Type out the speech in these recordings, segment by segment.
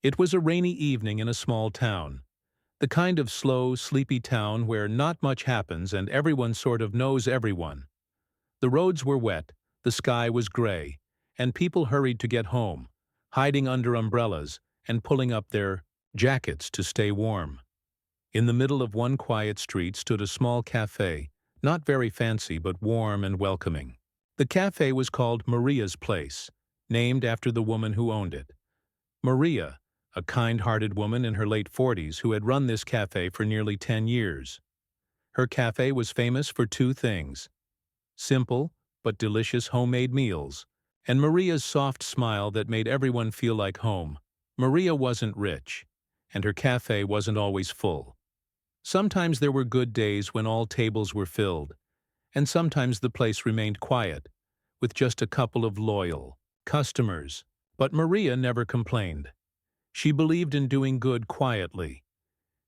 It was a rainy evening in a small town. The kind of slow, sleepy town where not much happens and everyone sort of knows everyone. The roads were wet, the sky was gray, and people hurried to get home, hiding under umbrellas and pulling up their jackets to stay warm. In the middle of one quiet street stood a small cafe, not very fancy but warm and welcoming. The cafe was called Maria's Place, named after the woman who owned it. Maria, a kind-hearted woman in her late 40s who had run this cafe for nearly 10 years. Her cafe was famous for two things: simple but delicious homemade meals, and Maria's soft smile that made everyone feel like home. Maria wasn't rich, and her cafe wasn't always full. Sometimes there were good days when all tables were filled, and sometimes the place remained quiet, with just a couple of loyal customers. But Maria never complained. She believed in doing good quietly.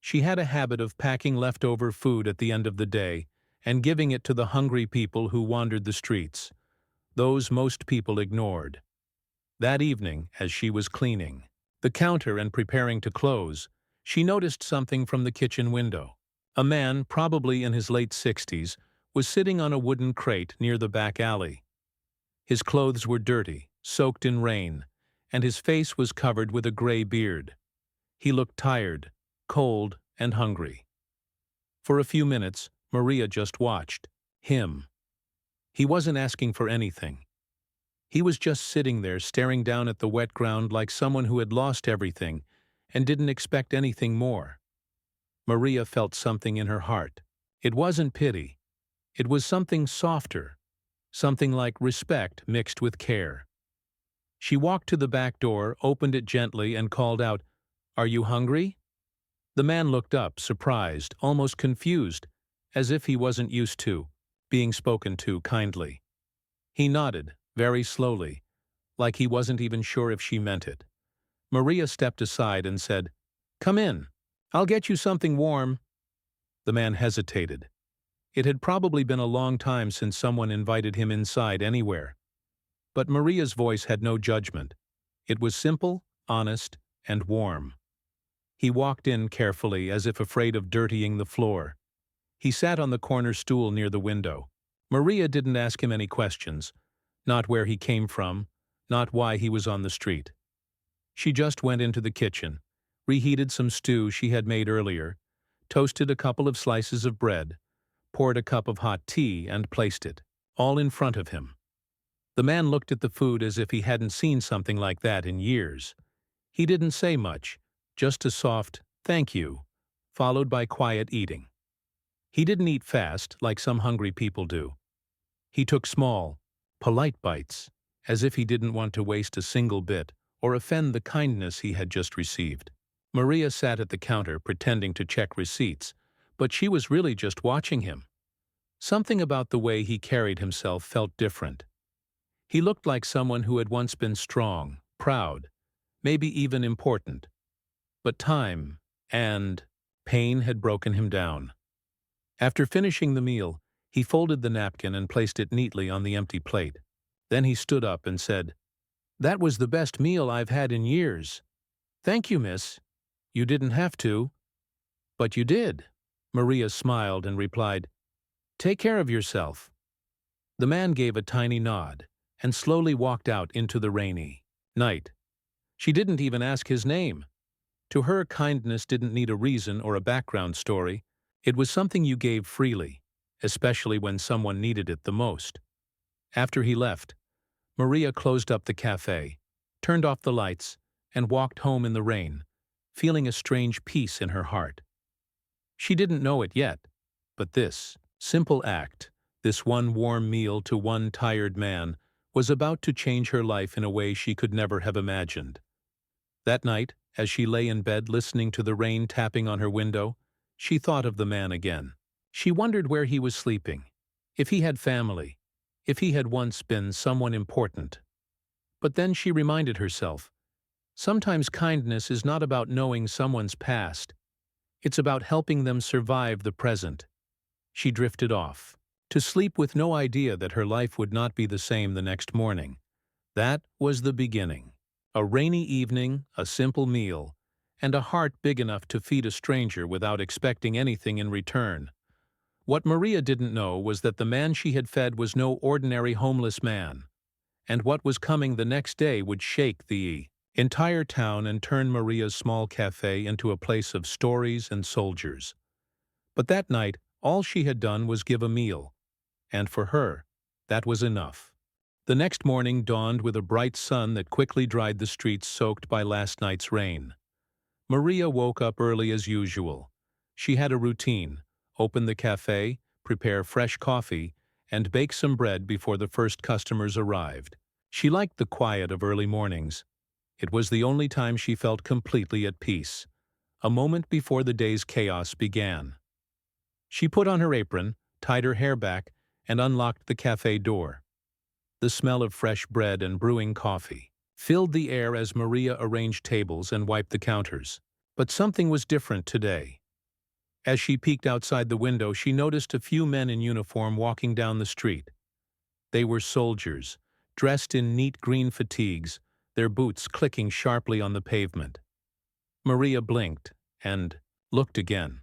She had a habit of packing leftover food at the end of the day and giving it to the hungry people who wandered the streets, those most people ignored. That evening, as she was cleaning the counter and preparing to close, she noticed something from the kitchen window. A man, probably in his late 60s, was sitting on a wooden crate near the back alley. His clothes were dirty, soaked in rain, and his face was covered with a gray beard. He looked tired, cold, and hungry. For a few minutes, Maria just watched him. He wasn't asking for anything. He was just sitting there staring down at the wet ground like someone who had lost everything and didn't expect anything more. Maria felt something in her heart. It wasn't pity. It was something softer, something like respect mixed with care. She walked to the back door, opened it gently, and called out, "Are you hungry?" The man looked up, surprised, almost confused, as if he wasn't used to being spoken to kindly. He nodded, very slowly, like he wasn't even sure if she meant it. Maria stepped aside and said, "Come in. I'll get you something warm." The man hesitated. It had probably been a long time since someone invited him inside anywhere. But Maria's voice had no judgment. It was simple, honest, and warm. He walked in carefully, as if afraid of dirtying the floor. He sat on the corner stool near the window. Maria didn't ask him any questions, not where he came from, not why he was on the street. She just went into the kitchen, reheated some stew she had made earlier, toasted a couple of slices of bread, poured a cup of hot tea, and placed it, all in front of him. The man looked at the food as if he hadn't seen something like that in years. He didn't say much, just a soft, "Thank you," followed by quiet eating. He didn't eat fast, like some hungry people do. He took small, polite bites, as if he didn't want to waste a single bit or offend the kindness he had just received. Maria sat at the counter pretending to check receipts, but she was really just watching him. Something about the way he carried himself felt different. He looked like someone who had once been strong, proud, maybe even important. But time and pain had broken him down. After finishing the meal, he folded the napkin and placed it neatly on the empty plate. Then he stood up and said, "That was the best meal I've had in years." "Thank you, miss. You didn't have to." "But you did." Maria smiled and replied, "Take care of yourself." The man gave a tiny nod and slowly walked out into the rainy night. She didn't even ask his name. To her, kindness didn't need a reason or a background story. It was something you gave freely, especially when someone needed it the most. After he left, Maria closed up the cafe, turned off the lights, and walked home in the rain, feeling a strange peace in her heart. She didn't know it yet, but this simple act, this one warm meal to one tired man, was about to change her life in a way she could never have imagined. That night, as she lay in bed listening to the rain tapping on her window, she thought of the man again. She wondered where he was sleeping, if he had family, if he had once been someone important. But then she reminded herself, sometimes kindness is not about knowing someone's past. It's about helping them survive the present. She drifted off, to sleep with no idea that her life would not be the same the next morning. That was the beginning. A rainy evening, a simple meal, and a heart big enough to feed a stranger without expecting anything in return. What Maria didn't know was that the man she had fed was no ordinary homeless man, and what was coming the next day would shake the entire town and turn Maria's small cafe into a place of stories and soldiers. But that night, all she had done was give a meal, and for her, that was enough. The next morning dawned with a bright sun that quickly dried the streets soaked by last night's rain. Maria woke up early as usual. She had a routine: open the cafe, prepare fresh coffee, and bake some bread before the first customers arrived. She liked the quiet of early mornings. It was the only time she felt completely at peace, a moment before the day's chaos began. She put on her apron, tied her hair back, and unlocked the cafe door. The smell of fresh bread and brewing coffee filled the air as Maria arranged tables and wiped the counters. But something was different today. As she peeked outside the window, she noticed a few men in uniform walking down the street. They were soldiers, dressed in neat green fatigues, their boots clicking sharply on the pavement. Maria blinked and looked again.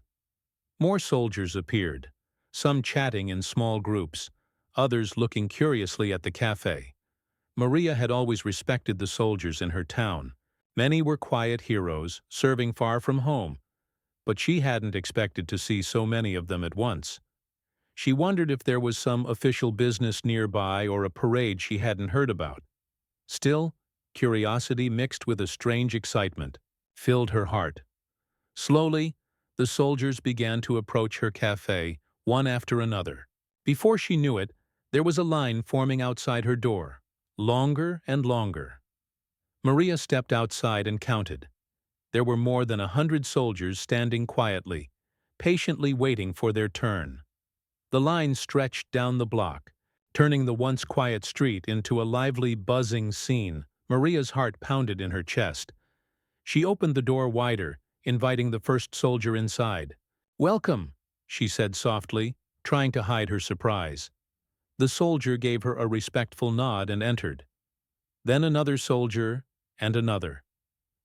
More soldiers appeared, some chatting in small groups, others looking curiously at the cafe. Maria had always respected the soldiers in her town. Many were quiet heroes, serving far from home, but she hadn't expected to see so many of them at once. She wondered if there was some official business nearby or a parade she hadn't heard about. Still, curiosity mixed with a strange excitement filled her heart. Slowly, the soldiers began to approach her cafe, one after another. Before she knew it, there was a line forming outside her door, longer and longer. Maria stepped outside and counted. There were more than 100 soldiers standing quietly, patiently waiting for their turn. The line stretched down the block, turning the once quiet street into a lively, buzzing scene. Maria's heart pounded in her chest. She opened the door wider, inviting the first soldier inside. "Welcome," she said softly, trying to hide her surprise. The soldier gave her a respectful nod and entered. Then another soldier, and another.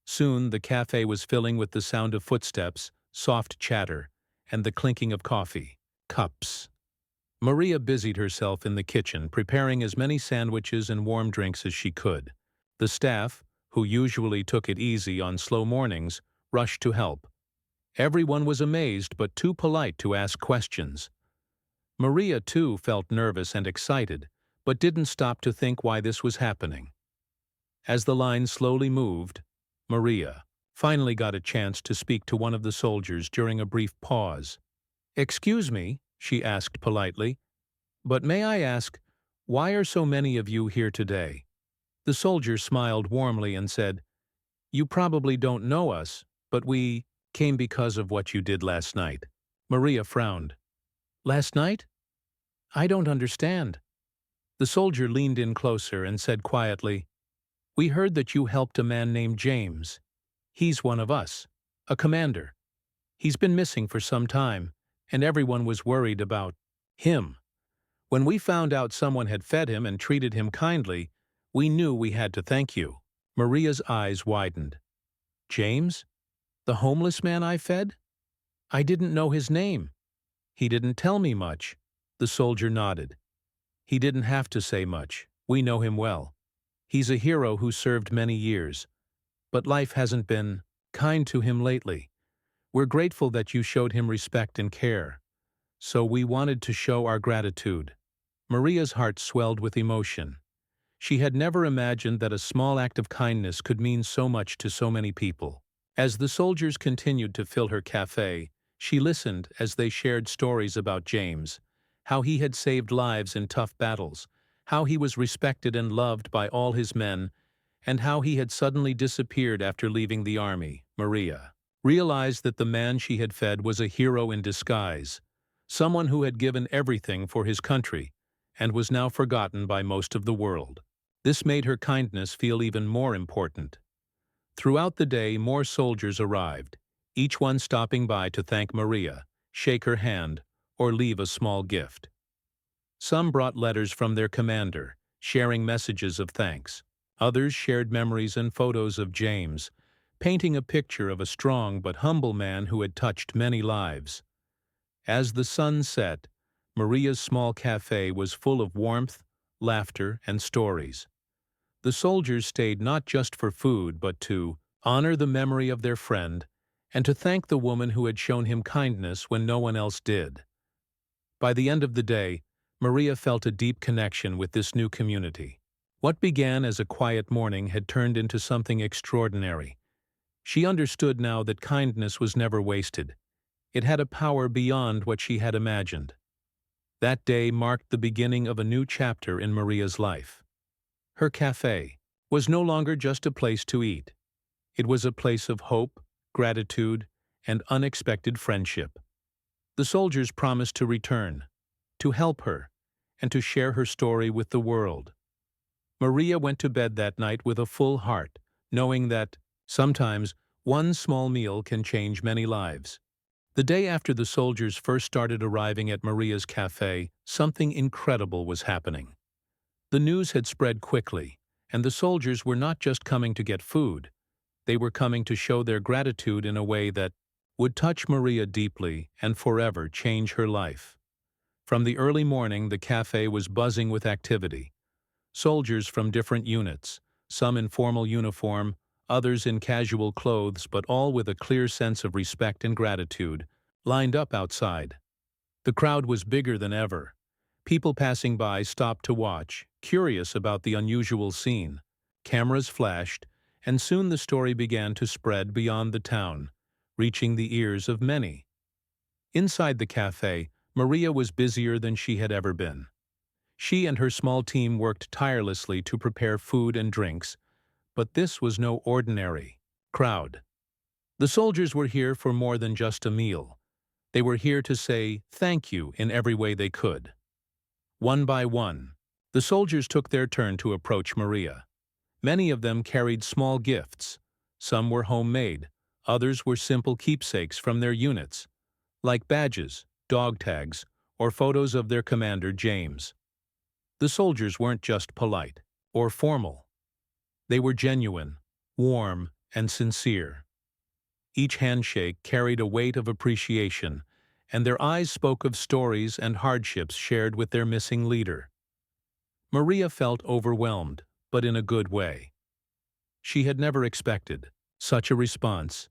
Soon the cafe was filling with the sound of footsteps, soft chatter, and the clinking of coffee cups. Maria busied herself in the kitchen, preparing as many sandwiches and warm drinks as she could. The staff, who usually took it easy on slow mornings, rushed to help. Everyone was amazed but too polite to ask questions. Maria, too, felt nervous and excited, but didn't stop to think why this was happening. As the line slowly moved, Maria finally got a chance to speak to one of the soldiers during a brief pause. "Excuse me," she asked politely, "but may I ask, why are so many of you here today?" The soldier smiled warmly and said, "You probably don't know us, but we came because of what you did last night." Maria frowned. "Last night? I don't understand." The soldier leaned in closer and said quietly, "We heard that you helped a man named James. He's one of us, a commander. He's been missing for some time, and everyone was worried about him. When we found out someone had fed him and treated him kindly, we knew we had to thank you." Maria's eyes widened. "James? The homeless man I fed? I didn't know his name. He didn't tell me much." The soldier nodded. "He didn't have to say much. We know him well. He's a hero who served many years. But life hasn't been kind to him lately. We're grateful that you showed him respect and care. So we wanted to show our gratitude." Maria's heart swelled with emotion. She had never imagined that a small act of kindness could mean so much to so many people. As the soldiers continued to fill her cafe, she listened as they shared stories about James, how he had saved lives in tough battles, how he was respected and loved by all his men, and how he had suddenly disappeared after leaving the army. Maria realized that the man she had fed was a hero in disguise, someone who had given everything for his country and was now forgotten by most of the world. This made her kindness feel even more important. Throughout the day, more soldiers arrived, each one stopping by to thank Maria, shake her hand, or leave a small gift. Some brought letters from their commander, sharing messages of thanks. Others shared memories and photos of James, painting a picture of a strong but humble man who had touched many lives. As the sun set, Maria's small cafe was full of warmth, laughter, and stories. The soldiers stayed not just for food but to honor the memory of their friend and to thank the woman who had shown him kindness when no one else did. By the end of the day, Maria felt a deep connection with this new community. What began as a quiet morning had turned into something extraordinary. She understood now that kindness was never wasted. It had a power beyond what she had imagined. That day marked the beginning of a new chapter in Maria's life. Her cafe was no longer just a place to eat. It was a place of hope, gratitude, and unexpected friendship. The soldiers promised to return, to help her, and to share her story with the world. Maria went to bed that night with a full heart, knowing that, sometimes, one small meal can change many lives. The day after the soldiers first started arriving at Maria's cafe, something incredible was happening. The news had spread quickly, and the soldiers were not just coming to get food. They were coming to show their gratitude in a way that would touch Maria deeply and forever change her life. From the early morning, the cafe was buzzing with activity. Soldiers from different units, some in formal uniform, others in casual clothes, but all with a clear sense of respect and gratitude, lined up outside. The crowd was bigger than ever. People passing by stopped to watch, curious about the unusual scene. Cameras flashed, and soon the story began to spread beyond the town, reaching the ears of many. Inside the cafe, Maria was busier than she had ever been. She and her small team worked tirelessly to prepare food and drinks, but this was no ordinary crowd. The soldiers were here for more than just a meal. They were here to say thank you in every way they could. One by one, the soldiers took their turn to approach Maria. Many of them carried small gifts. Some were homemade, others were simple keepsakes from their units, like badges, dog tags, or photos of their commander, James. The soldiers weren't just polite or formal. They were genuine, warm, and sincere. Each handshake carried a weight of appreciation, and their eyes spoke of stories and hardships shared with their missing leader. Maria felt overwhelmed, but in a good way. She had never expected such a response.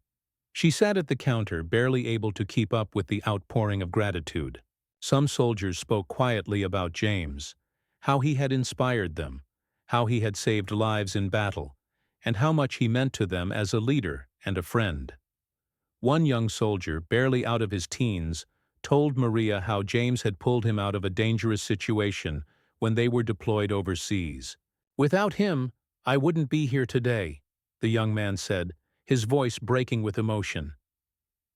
She sat at the counter, barely able to keep up with the outpouring of gratitude. Some soldiers spoke quietly about James, how he had inspired them, how he had saved lives in battle, and how much he meant to them as a leader and a friend. One young soldier, barely out of his teens, told Maria how James had pulled him out of a dangerous situation when they were deployed overseas. "Without him, I wouldn't be here today," the young man said, his voice breaking with emotion.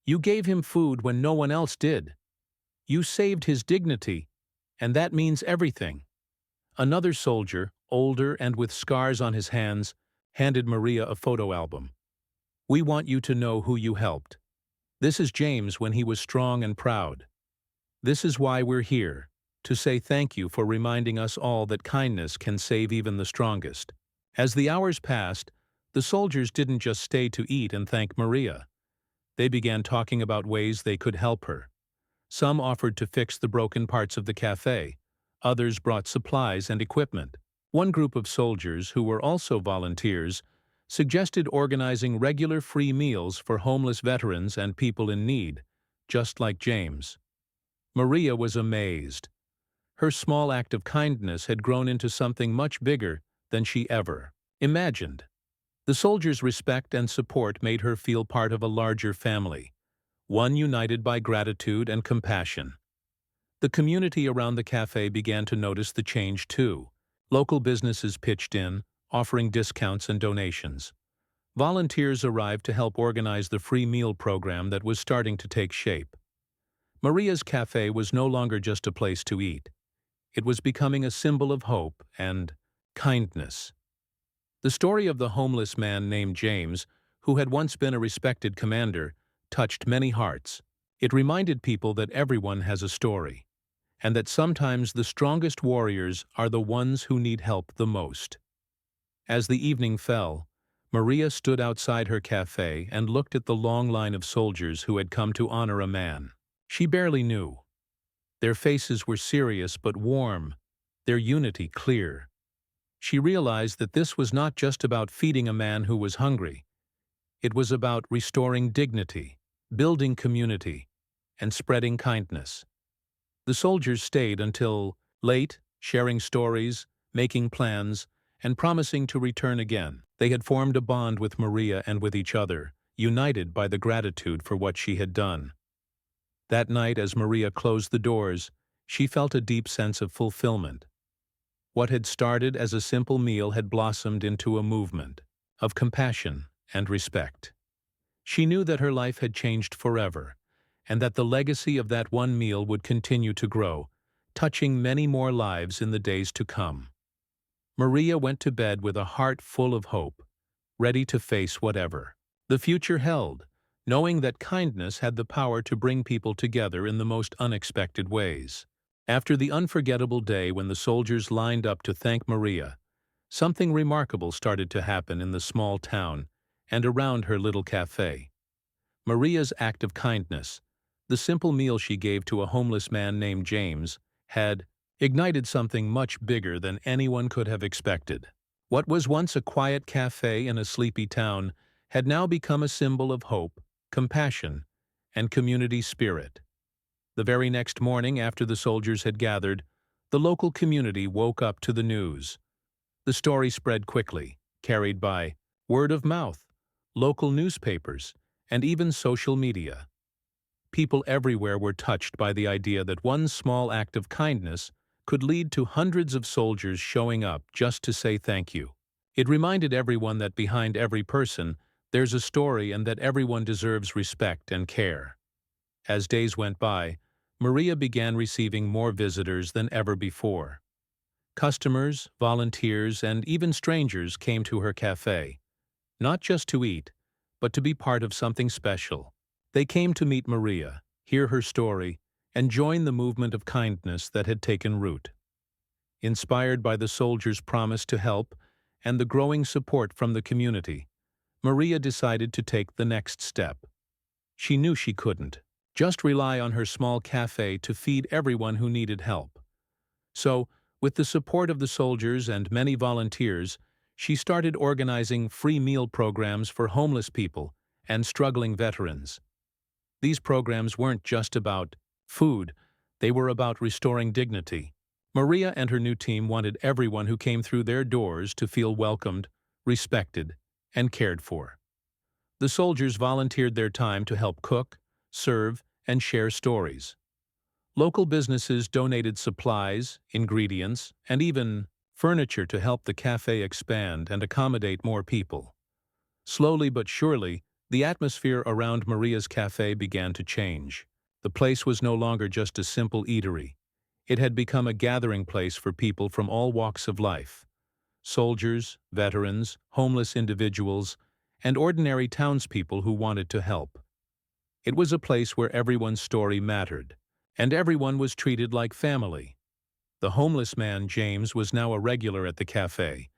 "You gave him food when no one else did. You saved his dignity, and that means everything." Another soldier, older and with scars on his hands, handed Maria a photo album. "We want you to know who you helped. This is James when he was strong and proud. This is why we're here, to say thank you for reminding us all that kindness can save even the strongest." As the hours passed, the soldiers didn't just stay to eat and thank Maria. They began talking about ways they could help her. Some offered to fix the broken parts of the cafe. Others brought supplies and equipment. One group of soldiers, who were also volunteers, suggested organizing regular free meals for homeless veterans and people in need, just like James. Maria was amazed. Her small act of kindness had grown into something much bigger than she ever imagined. The soldiers' respect and support made her feel part of a larger family, one united by gratitude and compassion. The community around the cafe began to notice the change too. Local businesses pitched in, offering discounts and donations. Volunteers arrived to help organize the free meal program that was starting to take shape. Maria's cafe was no longer just a place to eat. It was becoming a symbol of hope and kindness. The story of the homeless man named James, who had once been a respected commander, touched many hearts. It reminded people that everyone has a story, and that sometimes the strongest warriors are the ones who need help the most. As the evening fell, Maria stood outside her cafe and looked at the long line of soldiers who had come to honor a man she barely knew. Their faces were serious but warm, their unity clear. She realized that this was not just about feeding a man who was hungry. It was about restoring dignity, building community, and spreading kindness. The soldiers stayed until late, sharing stories, making plans, and promising to return again. They had formed a bond with Maria and with each other, united by the gratitude for what she had done. That night, as Maria closed the doors, she felt a deep sense of fulfillment. What had started as a simple meal had blossomed into a movement of compassion and respect. She knew that her life had changed forever, and that the legacy of that one meal would continue to grow, touching many more lives in the days to come. Maria went to bed with a heart full of hope, ready to face whatever the future held, knowing that kindness had the power to bring people together in the most unexpected ways. After the unforgettable day when the soldiers lined up to thank Maria, something remarkable started to happen in the small town and around her little cafe. Maria's act of kindness, the simple meal she gave to a homeless man named James, had ignited something much bigger than anyone could have expected. What was once a quiet cafe in a sleepy town had now become a symbol of hope, compassion, and community spirit. The very next morning after the soldiers had gathered, the local community woke up to the news. The story spread quickly, carried by word of mouth, local newspapers, and even social media. People everywhere were touched by the idea that one small act of kindness could lead to hundreds of soldiers showing up just to say thank you. It reminded everyone that behind every person, there's a story and that everyone deserves respect and care. As days went by, Maria began receiving more visitors than ever before. Customers, volunteers, and even strangers came to her cafe, not just to eat, but to be part of something special. They came to meet Maria, hear her story, and join the movement of kindness that had taken root. Inspired by the soldiers' promise to help and the growing support from the community, Maria decided to take the next step. She knew she couldn't just rely on her small cafe to feed everyone who needed help. So, with the support of the soldiers and many volunteers, she started organizing free meal programs for homeless people and struggling veterans. These programs weren't just about food, they were about restoring dignity. Maria and her new team wanted everyone who came through their doors to feel welcomed, respected, and cared for. The soldiers volunteered their time to help cook, serve, and share stories. Local businesses donated supplies, ingredients, and even furniture to help the cafe expand and accommodate more people. Slowly but surely, the atmosphere around Maria's cafe began to change. The place was no longer just a simple eatery. It had become a gathering place for people from all walks of life: soldiers, veterans, homeless individuals, and ordinary townspeople who wanted to help. It was a place where everyone's story mattered, and everyone was treated like family. The homeless man, James, was now a regular at the cafe,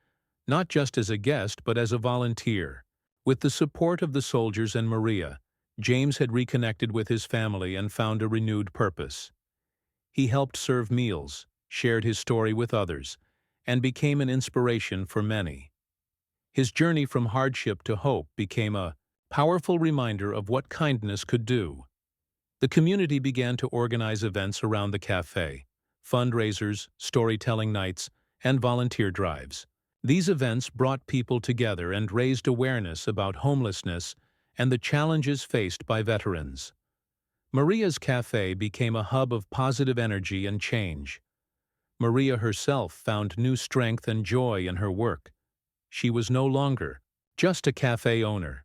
not just as a guest but as a volunteer. With the support of the soldiers and Maria, James had reconnected with his family and found a renewed purpose. He helped serve meals, shared his story with others, and became an inspiration for many. His journey from hardship to hope became a powerful reminder of what kindness could do. The community began to organize events around the cafe: fundraisers, storytelling nights, and volunteer drives. These events brought people together and raised awareness about homelessness and the challenges faced by veterans. Maria's cafe became a hub of positive energy and change. Maria herself found new strength and joy in her work. She was no longer just a cafe owner.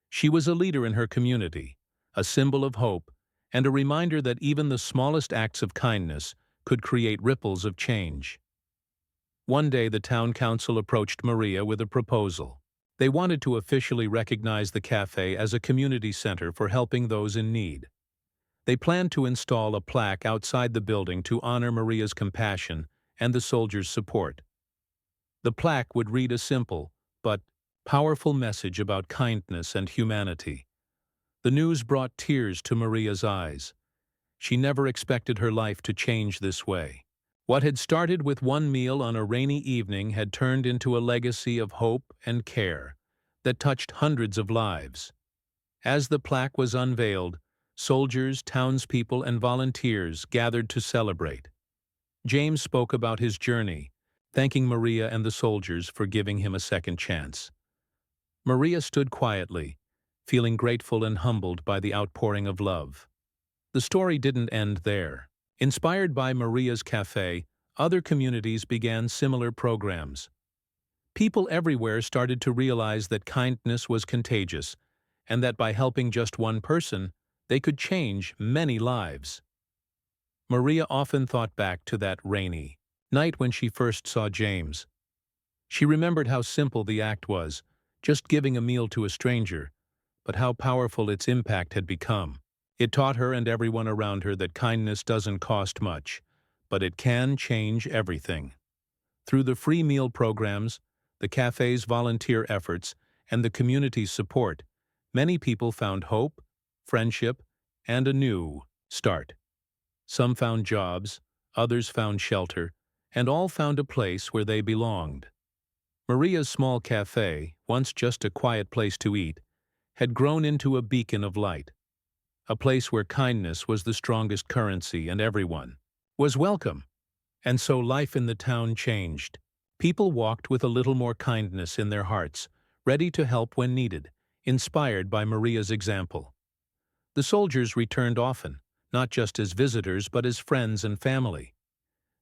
She was a leader in her community, a symbol of hope, and a reminder that even the smallest acts of kindness could create ripples of change. One day the town council approached Maria with a proposal. They wanted to officially recognize the cafe as a community center for helping those in need. They planned to install a plaque outside the building to honor Maria's compassion and the soldiers' support. The plaque would read a simple, but powerful message about kindness and humanity. The news brought tears to Maria's eyes. She never expected her life to change this way. What had started with one meal on a rainy evening had turned into a legacy of hope and care that touched hundreds of lives. As the plaque was unveiled, soldiers, townspeople, and volunteers gathered to celebrate. James spoke about his journey, thanking Maria and the soldiers for giving him a second chance. Maria stood quietly, feeling grateful and humbled by the outpouring of love. The story didn't end there. Inspired by Maria's Cafe, other communities began similar programs. People everywhere started to realize that kindness was contagious, and that by helping just one person, they could change many lives. Maria often thought back to that rainy night when she first saw James. She remembered how simple the act was, just giving a meal to a stranger, but how powerful its impact had become. It taught her and everyone around her that kindness doesn't cost much, but it can change everything. Through the free meal programs, the cafe's volunteer efforts, and the community's support, many people found hope, friendship, and a new start. Some found jobs, others found shelter, and all found a place where they belonged. Maria's small cafe, once just a quiet place to eat, had grown into a beacon of light. A place where kindness was the strongest currency and everyone was welcome. And so life in the town changed. People walked with a little more kindness in their hearts, ready to help when needed, inspired by Maria's example. The soldiers returned often, not just as visitors but as friends and family.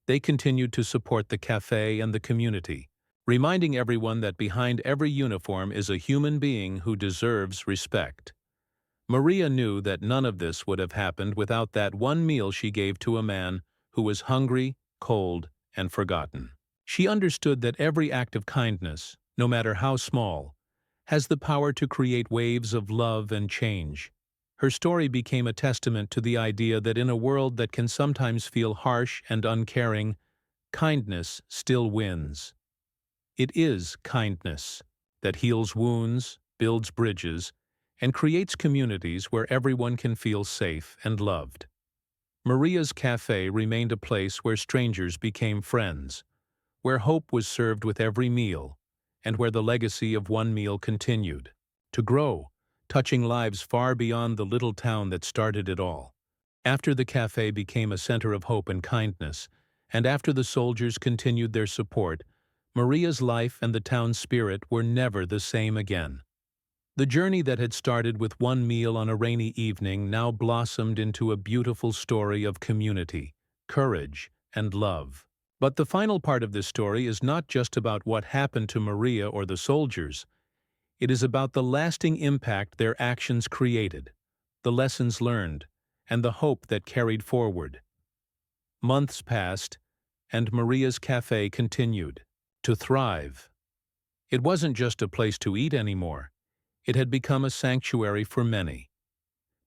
They continued to support the cafe and the community, reminding everyone that behind every uniform is a human being who deserves respect. Maria knew that none of this would have happened without that one meal she gave to a man who was hungry, cold, and forgotten. She understood that every act of kindness, no matter how small, has the power to create waves of love and change. Her story became a testament to the idea that in a world that can sometimes feel harsh and uncaring, kindness still wins. It is kindness that heals wounds, builds bridges, and creates communities where everyone can feel safe and loved. Maria's Cafe remained a place where strangers became friends, where hope was served with every meal, and where the legacy of one meal continued to grow, touching lives far beyond the little town that started it all. After the cafe became a center of hope and kindness, and after the soldiers continued their support, Maria's life and the town's spirit were never the same again. The journey that had started with one meal on a rainy evening now blossomed into a beautiful story of community, courage, and love. But the final part of this story is not just about what happened to Maria or the soldiers. It is about the lasting impact their actions created, the lessons learned, and the hope that carried forward. Months passed, and Maria's Cafe continued to thrive. It wasn't just a place to eat anymore. It had become a sanctuary for many.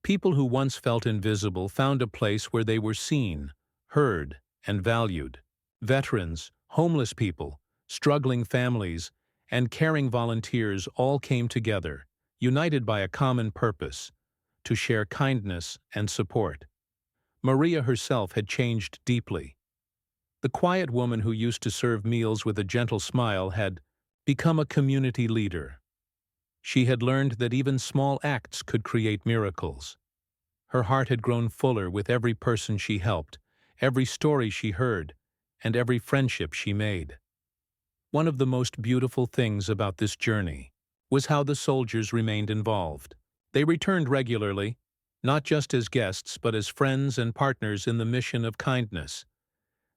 People who once felt invisible found a place where they were seen, heard, and valued. Veterans, homeless people, struggling families, and caring volunteers all came together, united by a common purpose: to share kindness and support. Maria herself had changed deeply. The quiet woman who used to serve meals with a gentle smile had become a community leader. She had learned that even small acts could create miracles. Her heart had grown fuller with every person she helped, every story she heard, and every friendship she made. One of the most beautiful things about this journey was how the soldiers remained involved. They returned regularly, not just as guests but as friends and partners in the mission of kindness.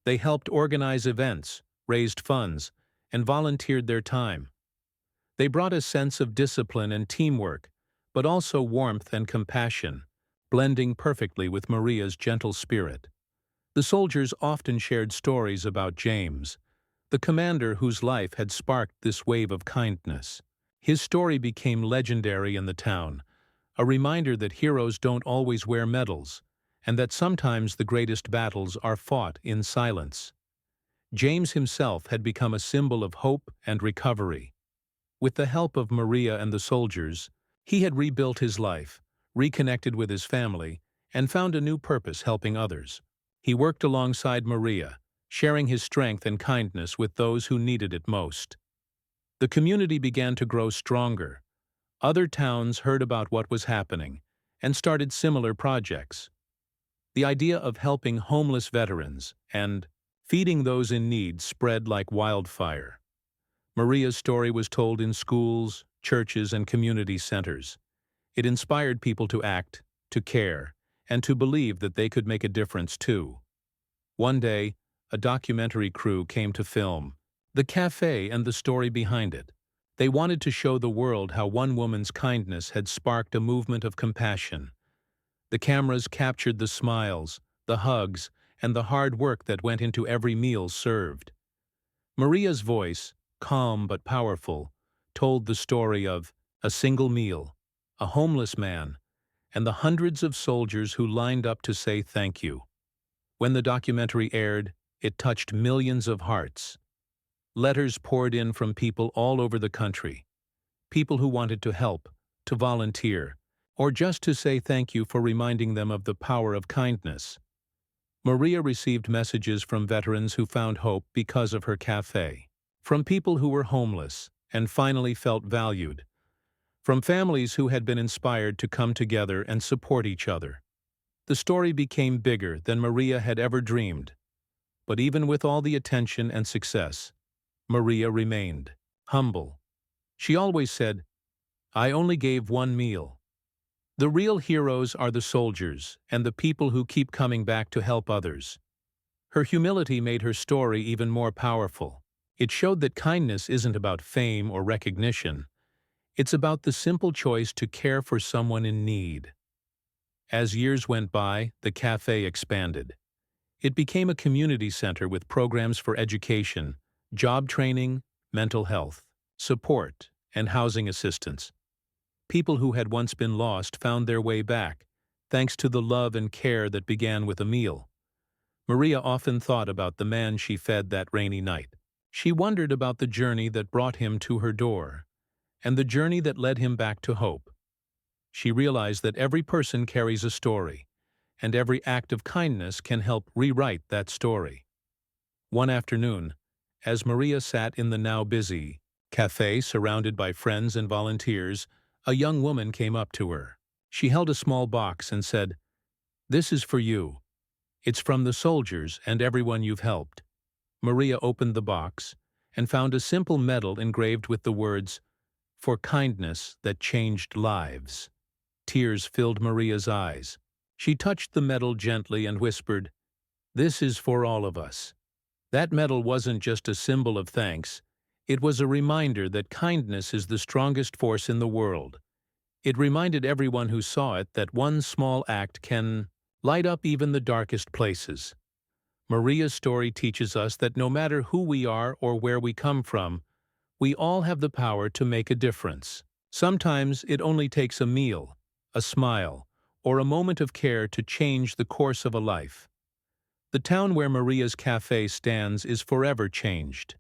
They helped organize events, raised funds, and volunteered their time. They brought a sense of discipline and teamwork, but also warmth and compassion, blending perfectly with Maria's gentle spirit. The soldiers often shared stories about James, the commander whose life had sparked this wave of kindness. His story became legendary in the town, a reminder that heroes don't always wear medals, and that sometimes the greatest battles are fought in silence. James himself had become a symbol of hope and recovery. With the help of Maria and the soldiers, he had rebuilt his life, reconnected with his family, and found a new purpose helping others. He worked alongside Maria, sharing his strength and kindness with those who needed it most. The community began to grow stronger. Other towns heard about what was happening and started similar projects. The idea of helping homeless veterans and feeding those in need spread like wildfire. Maria's story was told in schools, churches, and community centers. It inspired people to act, to care, and to believe that they could make a difference too. One day, a documentary crew came to film the cafe and the story behind it. They wanted to show the world how one woman's kindness had sparked a movement of compassion. The cameras captured the smiles, the hugs, and the hard work that went into every meal served. Maria's voice, calm but powerful, told the story of a single meal, a homeless man, and the hundreds of soldiers who lined up to say thank you. When the documentary aired, it touched millions of hearts. Letters poured in from people all over the country, people who wanted to help, to volunteer, or just to say thank you for reminding them of the power of kindness. Maria received messages from veterans who found hope because of her cafe, from people who were homeless and finally felt valued, from families who had been inspired to come together and support each other. The story became bigger than Maria had ever dreamed. But even with all the attention and success, Maria remained humble. She always said, "I only gave one meal." The real heroes are the soldiers and the people who keep coming back to help others. Her humility made her story even more powerful. It showed that kindness isn't about fame or recognition. It's about the simple choice to care for someone in need. As years went by, the cafe expanded. It became a community center with programs for education, job training, mental health, support, and housing assistance. People who had once been lost found their way back, thanks to the love and care that began with a meal. Maria often thought about the man she fed that rainy night. She wondered about the journey that brought him to her door, and the journey that led him back to hope. She realized that every person carries a story, and every act of kindness can help rewrite that story. One afternoon, as Maria sat in the now busy cafe surrounded by friends and volunteers, a young woman came up to her. She held a small box and said, "This is for you. It's from the soldiers and everyone you've helped." Maria opened the box and found a simple medal engraved with the words, "For kindness that changed lives." Tears filled Maria's eyes. She touched the medal gently and whispered, "This is for all of us." That medal wasn't just a symbol of thanks. It was a reminder that kindness is the strongest force in the world. It reminded everyone who saw it that one small act can light up even the darkest places. Maria's story teaches us that no matter who we are or where we come from, we all have the power to make a difference. Sometimes it only takes a meal, a smile, or a moment of care to change the course of a life. The town where Maria's cafe stands is forever changed.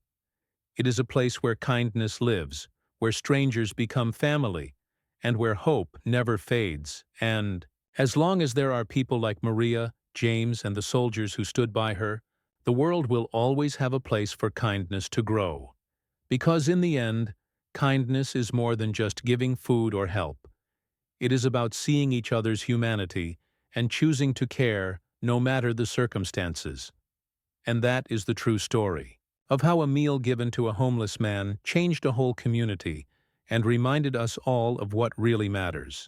It is a place where kindness lives, where strangers become family, and where hope never fades. And as long as there are people like Maria, James, and the soldiers who stood by her, the world will always have a place for kindness to grow. Because in the end, kindness is more than just giving food or help. It is about seeing each other's humanity and choosing to care no matter the circumstances. And that is the true story of how a meal given to a homeless man changed a whole community and reminded us all of what really matters.